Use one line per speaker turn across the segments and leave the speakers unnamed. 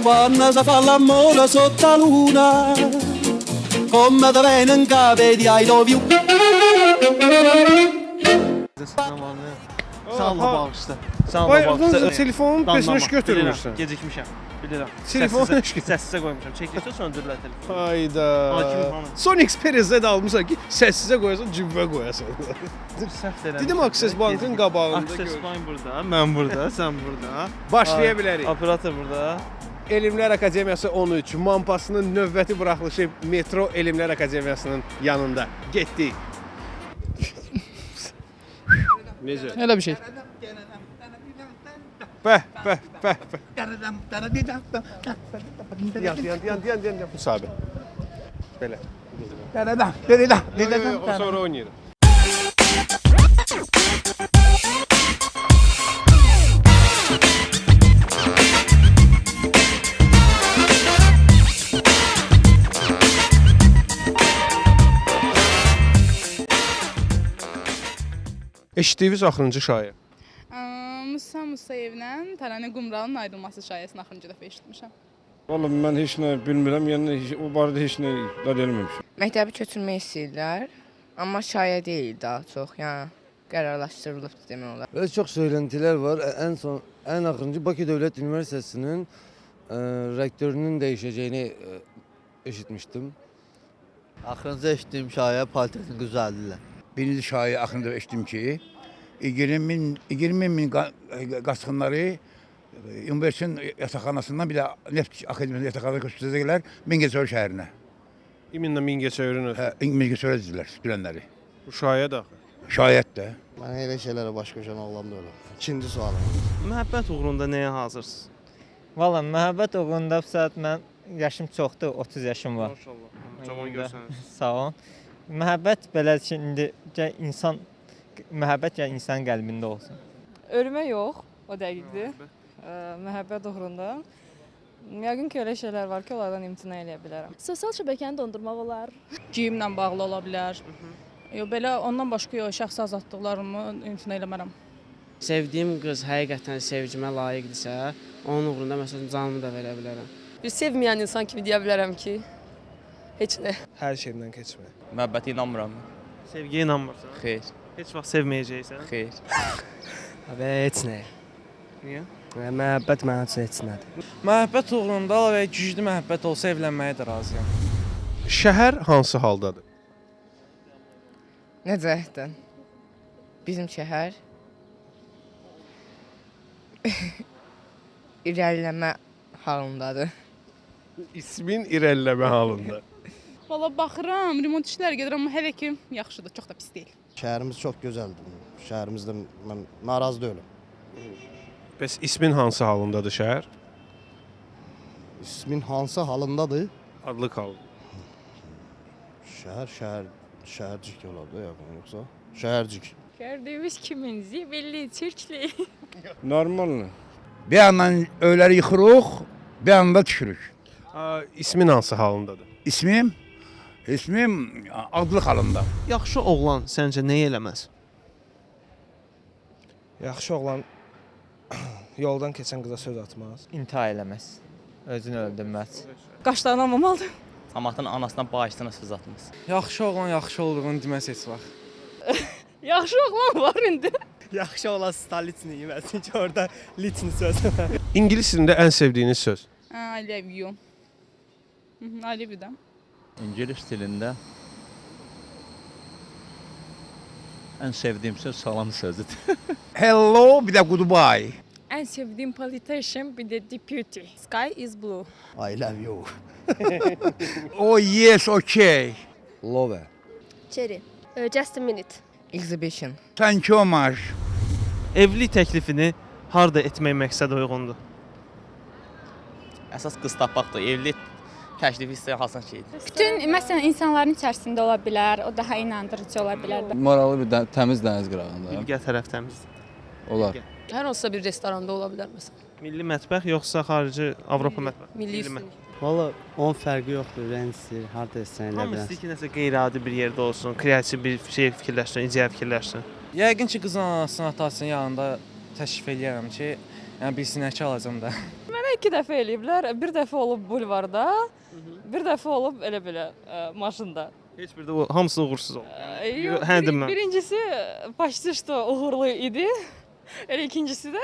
quando si fa l'amore sotto la luna, come te venen cave di I love you.
Sağ ol bağışla. Sağ ol
Bayaqdan
bağışla.
telefonun peşini götürmürsən.
Gecikmişəm. Bilirəm.
Telefon
Səssizə qoymuşam. Çəkilsə söndürürlər telefonu.
Hayda.
Hakim hanım.
Son Express-də də almısan ki, səssizə qoyasan, cibə qoyasan.
Səhv eləmişəm.
Dedim Access Bankın qabağında.
Access Bank burada, mən burada, sən burada.
Başlaya bilərik.
Operator burada.
Elmlər Akademiyası 13, Mampasının növbəti buraxılışı Metro Elmlər Akademiyasının yanında. Getdik. Necə?
Elə bir şey.
Bəh. Yan. Müsabə. Belə. O sonra oynayırıq. Eşitdiyiniz axırıncı şair.
Musa Musayevlə Tərənə Qumralın ayrılması şayəsini axırıncı dəfə eşitmişəm.
Vallahi mən heç nə bilmirəm, yəni o barədə heç nə qeyd eləməmişəm.
Məktəbi köçürmək istəyirlər, amma şayə deyil daha çox, yəni qərarlaşdırılıb demək olar.
Böyle çok söylentiler var. En axırıncı Bakı Devlet Üniversitesi'nin rektörünün değişeceğini eşitmiştim.
Axırıncı eşitdiyim şayə Politexnik güzəldirlər.
Birinci şair hakkında eşittim ki 20 bin qaçqınları üniversitetin yatakhanasından bir de Neft Akademiyasının yatakhanasına köçürəcəklər Mingəçevir şəhərinə.
İminlə Mingəçevirin
Mingəçevirə dizilər, sürənləri.
Bu şayə də.
Şayət də.
Mən elə şeylərə baş qoşan oğlan da ölüm. İkinci sualım.
Məhəbbət uğrunda nəyə hazırsınız?
Valla məhəbbət uğrunda bu saat mən yaşım çoxdur, 30 yaşım var.
Maşallah. Cavan görsəniz.
Sağ olun. Məhəbbət belə ki, indi məhəbbət ya insanın qəlbində olsun.
Ölümə yox, o dəqiqdir. Məhəbbət uğrunda. Yəqin ki, elə şeylər var ki, onlardan imtina eləyə bilərəm.
Sosial şəbəkəni dondurmaq olar.
Geyimlə bağlı ola bilər. Belə ondan başqa şəxsi azadlıqlarımı imtina eləmərəm.
Sevdiyim qız həqiqətən sevgimə layiqdirsə, onun uğrunda məsələn canımı da verə bilərəm.
Bir sevməyən insan kimi deyə bilərəm ki, heç nə.
Hər şeydən keçmə.
Məhəbbətə inanmıram.
Sevgiyə inanmırsan?
Xeyr.
Heç vaxt sevməyəcəksən?
Xeyr.
Heç nə.
Niyə?
Məhəbbət mənim üçün heç nədir.
Məhəbbət uğrunda və güclü məhəbbət olsa evlənməyə də razıyam.
Şəhər hansı haldadır?
Nə cəhətdən? Bizim şəhər irəliləmə halındadır.
İsmin irəliləmə halında.
Valla baxıram, remont işləri gedir, amma hələ ki yaxşıdır, çox da pis deyil.
Şəhərimiz çox gözəldir. Şəhərimizdə mən narazı deyiləm.
Bəs ismin hansı halındadır şəhər?
İsmin hansı halındadır?
Adlı hal.
Şəhərcik olardı yoxsa? Şəhərcik.
Gördüyümüz kiminzi belli, Türkli.
Normal. Bir yandan öyləri yıxırıq, bir yanda düşürük.
İsmin hansı halındadır?
İsmim adlı halında.
Yaxşı oğlan səncə nə eləməz?
Yaxşı oğlan yoldan keçən qıza söz atmaz.
İntihar eləməz. Özünü öldürməz.
Qaşlarını almamalıdır.
Camaatın anasından bağışdığına söz atmaz.
Yaxşı oğlan yaxşı olduğunu deməz heç vaxt.
Yaxşı oğlan var indi.
Yaxşı olan Stalitini yeməsin ki, orada litini söz.
İngilis dilində ən sevdiyiniz söz?
I love you. I love you da.
İngilis dilində ən sevdiyim söz salam sözüdür.
Hello, bir de goodbye.
Ən sevdiyim politician bir de deputy. Sky is blue.
I love you.
Oh yes, okay.
Love.
Cherry. Just a minute.
Exhibition.
Thank you much.
Evlilik təklifini harda etmək məqsəd uyğundur?
Əsas qız tapmaqdır. Evlilik təklifi istəyən hasan şeydir.
Bütün məsələn insanların içərisində ola bilər, o daha inandırıcı ola bilər.
Maralı bir təmiz dəniz qırağında.
Bilgə tərəf təmizdir.
Olar.
Hər hansısa bir restoranda ola bilər məsələn.
Milli mətbəx yoxsa xarici Avropa mətbəxi?
Milli üstünlük.
Valla onun fərqi yoxdur. Rəngsi, harda etsən elə
Hamı
bilərsən.
istəyir ki, nəsə qeyri-adi bir yerdə olsun, kreativ bir şey fikirləşsin, ideya fikirləşsin.
Yəqin ki, qızın anasının, atasının yanında təşrif eləyərəm ki, yəni bilsinlər ki, alacam da.
Mənə 2 dəfə eləyiblər. Bir dəfə olub bulvarda, bir dəfə olub elə belə maşında.
Heç bir də o hamısı uğursuz oldu.
Yox,
Həndim mən.
birincisi почти что uğurlu idi. Elə ikincisi də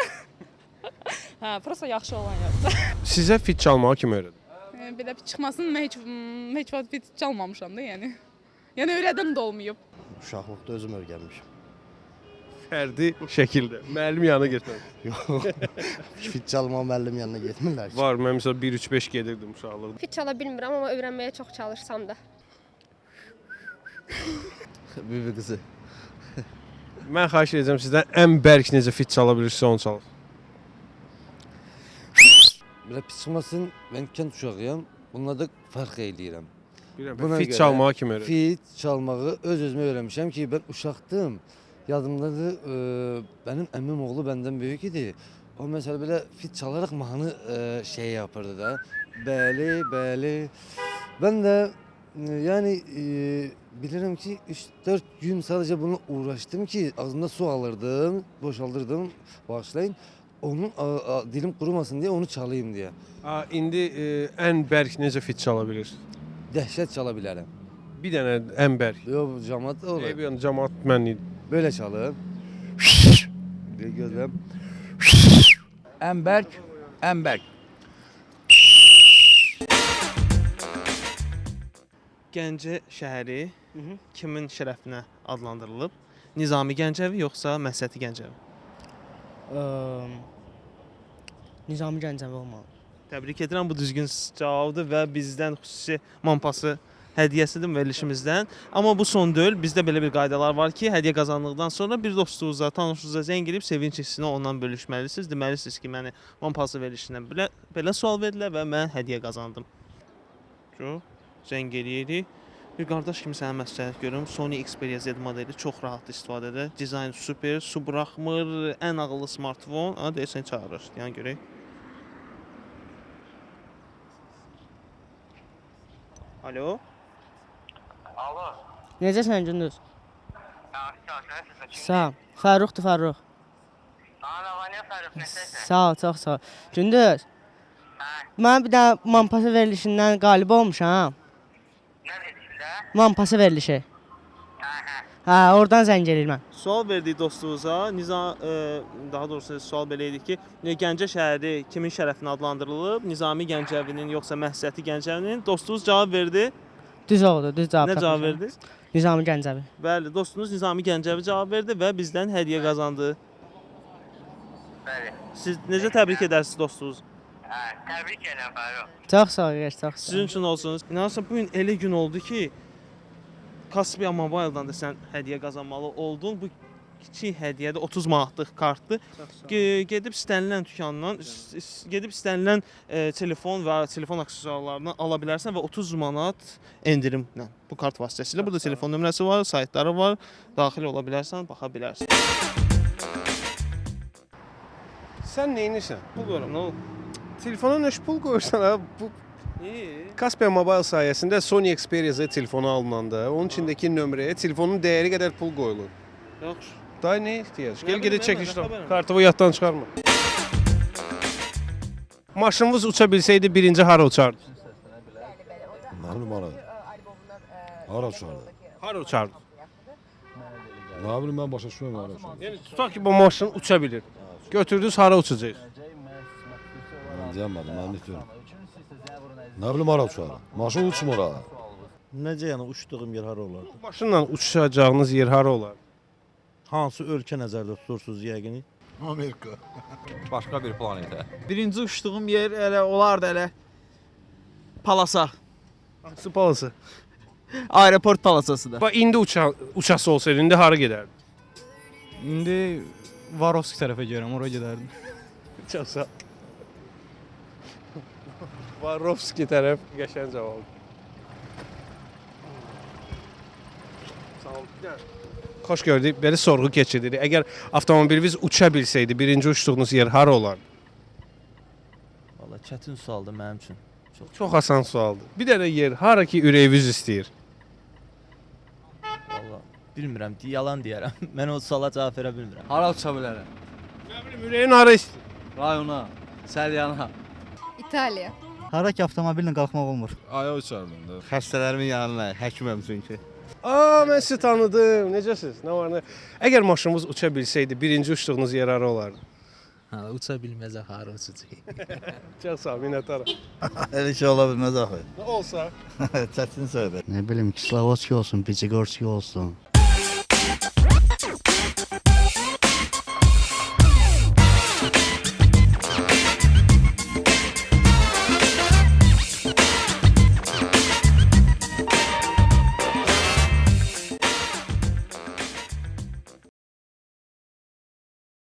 hə, prosta yaxşı olan yoxdur.
Sizə fit çalmağı kim öyrədib?
Belə çıxmasın, mən heç vaxt fit çalmamışam da, yəni. Yəni öyrədim də olmayıb.
Uşaqlıqda özüm öyrənmişəm.
Fərdi şəkildə. Müəllim yanına getmədim.
Yox. Fit çalma müəllim yanına getmirlər ki.
Var, mən məsələn 1-3-5 gedirdim uşaqlıqda.
Fit çala bilmirəm, amma öyrənməyə çox çalışsam da.
Bibi qızı.
Mən xahiş edəcəm sizdən ən bərk necə fit çala bilirsinizsə onu çalın.
Belə pis çıxmasın, mən kənd uşağıyam. Bununla da fərq eləyirəm. Buna
Fit
görə
çalmağı kim öyrədib?
Fit çalmağı öz-özümə öyrənmişəm ki, mən uşaqdım. Yadımdadır, mənim əmim oğlu bəndən böyük idi. O məsələ belə fit çalarak mahnı şey yapırdı da. Bəli, bəli. Ben de yani bilirim ki 3-4 gün sadece bunu uğraştım ki ağzımda su alırdım, boşaldırdım, bağışlayın. Onun dilim kurumasın diye onu çalayım diye.
İndi ən bərk necə fit çala bilirsən?
Dəhşət çala bilərəm.
Bir dənə ən bərk.
Yox, cəmaət da olur.
Bir yana cəmaət mənli.
Böyle çalır. Bir gözlem.
Ən bərk, ən bərk.
Gəncə şəhəri kimin şərəfinə adlandırılıb? Nizami Gəncəvi yoxsa Məhsəti Gəncəvi?
Nizami Gəncəvi olmalı.
Təbrik edirəm, bu düzgün cavabdır və bizdən xüsusi mampası hədiyyəsidir verilişimizdən. Amma bu son deyil, bizdə belə bir qaydalar var ki, hədiyyə qazandıqdan sonra bir dostunuza, tanışınıza zəng edib sevinç hissini ondan bölüşməlisiniz. Deməlisiniz ki, mənə mampası verilişindən belə sual verdilər və mən hədiyyə qazandım. Zəng eləyirik. Bir qardaş kimi sənə məsləhət görürüm. Sony Xperia Z modeli çox rahat istifadə edir. Dizayn super, su buraxmır, ən ağıllı smartfon. Deyəsən çağırır. Yəni görək. Alo.
Alo.
Necəsən Gündüz?
Yaxşı,
Sağ ol. Fərruxdur, Fərrux.
Niyə Fərrux, nəsəsən?
Sağ ol, çox sağ ol. Gündüz. Mən bir dənə mampası verilişindən qalib olmuşam.
Nə verilişində?
Mampası verilişi. Hə, oradan zəng eləyir mən.
Sual verdik dostunuza. Daha doğrusu sual belə idi ki, Gəncə şəhəri kimin şərəfinə adlandırılıb? Nizami Gəncəvinin yoxsa Məhsəti Gəncəvinin? Dostunuz cavab verdi.
Düz oldu, düz cavab.
Nə cavab verdi?
Nizami Gəncəvi.
Bəli, dostunuz Nizami Gəncəvi cavab verdi və bizdən hədiyyə qazandı.
Bəli.
Siz necə təbrik edərsiniz dostunuz?
Təbrik edirəm Fərrux.
Çox sağ ol, çox sağ ol.
Sizin üçün olsun. İnanırsan, bugün elə gün oldu ki, Kaspia Mobile-dan da sən hədiyyə qazanmalı oldun. Bu kiçik hədiyədir, 30 manatlıq kartdır. Gedib istənilən dükandan, gedib istənilən telefon və telefon aksesuarlarını ala bilərsən və 30 manat endirimlə bu kart vasitəsilə. Burada telefon nömrəsi var, saytları var, daxil ola bilərsən, baxa bilərsən.
Sən neynirsən?
Pul qoyuram, nə oldu?
Telefona nə pul qoyursan ha? Bu Kaspia Mobile sayəsində Sony Xperia Z telefonu alınanda onun içindəki nömrəyə telefonun dəyəri qədər pul qoyulur.
Yaxşı.
Daha nə ehtiyac? Gəl gedək çəkilişdən.
xəbərim.
Kartımı yaddan çıxarma. Maşınınız uça bilsəydi birinci hara uçardı?
Nə bilim hara? Hara uçardı?
Hara uçardı?
Nə bilim mən başa düşmürəm hara uçardı.
Yəni tutaq ki bu maşın uça bilir. Götürdünüz hara uçacaq?
Mən deyəmədim, mən bilmirəm. Nə bilim hara uçardı? Maşın uçmur ha.
Necə yəni uçduğum yer hara olar?
Maşınla uçacağınız yer hara olar?
Hansı ölkə nəzərdə tutursunuz yəqin?
Amerika.
Başqa bir planetə. Birinci uçduğum yer elə olardı elə Palasa.
Hansı palası?
Aeroport palasasıdır.
Bax indi uçası olsaydı indi hara gedərdi?
İndi Varovsk tərəfə gedirəm, oraya gedərdim.
Çox sağ. Varovski tərəf qəşəng cavab. Sağ ol. Xoş gördük. Belə sorğu keçiririk. Əgər avtomobiliniz uça bilsəydi, birinci uçduğunuz yer hara olardı?
Valla çətin sualdır mənim üçün.
Çox asan sualdır. Bir dənə yer hara ki ürəyiniz istəyir?
Valla bilmirəm, yalan deyərəm. Mən o suala cavab verə bilmirəm.
Hara uça bilərəm?
Nə bilim, ürəyin hara istəyir?
Rayona, Səlyana.
İtaliya.
Hara ki avtomobillə qalxmaq olmur.
Aya uçardım da.
Xəstələrimin yanına, həkiməm çünki.
Mən sizi tanıdım. Necəsiz? Nə var nə? Əgər maşınınız uça bilsəydi, birinci uçduğunuz yer hara olardı?
Uça bilməz axı, hara uçacaq.
Çox sağ ol, minnətdaram.
Elə şey ola bilməz axı.
Nə olsa?
Çətin söhbət.
Nə bilim, Kislovodski olsun, Piçigorski olsun.